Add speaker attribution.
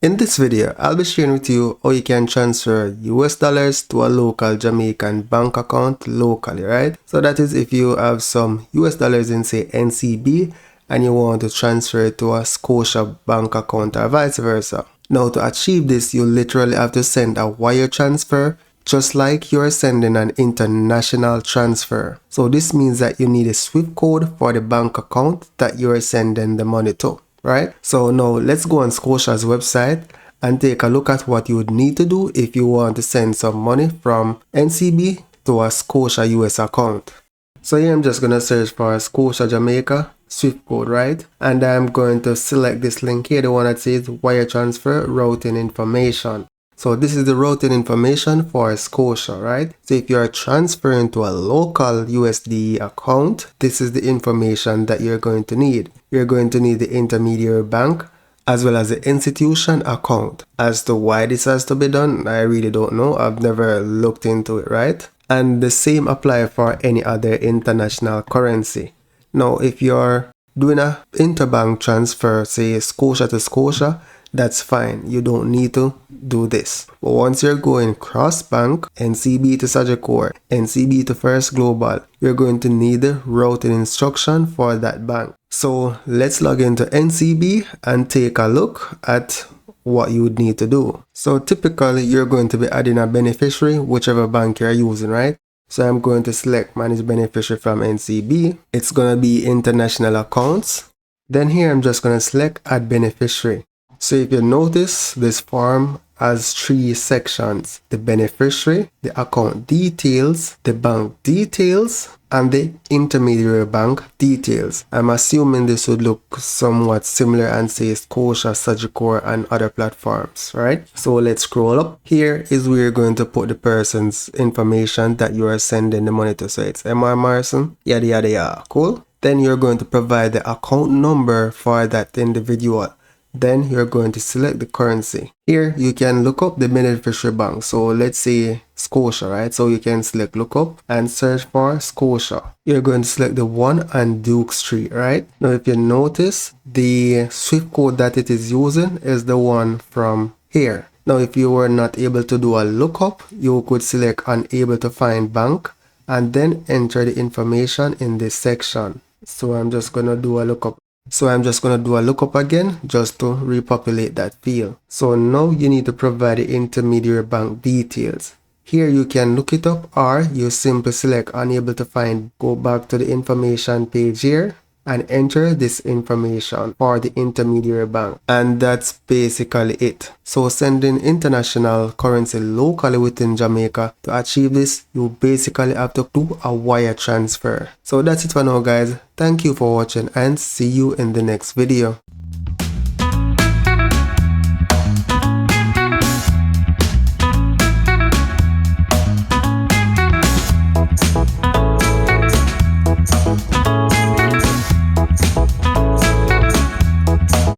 Speaker 1: In this video, I'll be sharing with you how you can transfer US dollars to a local Jamaican bank account locally, right? So that is if you have some US dollars in say NCB and you want to transfer it to a Scotia bank account or vice versa. Now to achieve this, you literally have to send a wire transfer just like you're sending an international transfer. So this means that you need a SWIFT code for the bank account that you're sending the money to. Right? So now let's go on Scotia's website and take a look at what you would need to do if you want to send some money from NCB to a Scotia US account. So here I'm just going to search for Scotia Jamaica SWIFT code, right? And I'm going to select this link here, the one that says wire transfer routing information. So this is the routing information for Scotia, right? So if you are transferring to a local USD account, this is the information that you're going to need. You're going to need the intermediary bank as well as the institution account. As to why this has to be done, I really don't know. I've never looked into it, right? And the same apply for any other international currency. Now, if you're doing a interbank transfer, say Scotia to Scotia, that's fine. You don't need to do this. But once you're going cross bank, NCB to Sagicor, NCB to First Global, you're going to need the routing instruction for that bank. So let's log into NCB and take a look at what you would need to do. So typically you're going to be adding a beneficiary, whichever bank you're using, right? So I'm going to select manage beneficiary from NCB. It's going to be international accounts. Then here I'm just going to select add beneficiary. So if you notice, this form has 3 sections: the beneficiary, the account details, the bank details, and the intermediary bank details. I'm assuming this would look somewhat similar and say Scotia, Sagicor, and other platforms, right? So let's scroll up. Here is where you're going to put the person's information that you are sending the money to. So it's MR Morrison, yada yada yada. Cool. Then you're going to provide the account number for that individual. Then you're going to select the currency. Here you can look up the beneficiary bank. So let's say Scotia, right? So you can select look up and search for Scotia. You're going to select the one on Duke Street, right? Now if you notice, the SWIFT code that it is using is the one from here. Now if you were not able to do a lookup, you could select unable to find bank and then enter the information in this section. So I'm just going to do a lookup. Again just to repopulate that field. So now you need to provide the intermediary bank details. Here you can look it up or you simply select unable to find. Go back to the information page here and enter this information for the intermediary bank. And that's basically it. So sending international currency locally within Jamaica, to achieve this, you basically have to do a wire transfer. So that's it for now, guys. Thank you for watching and see you in the next video.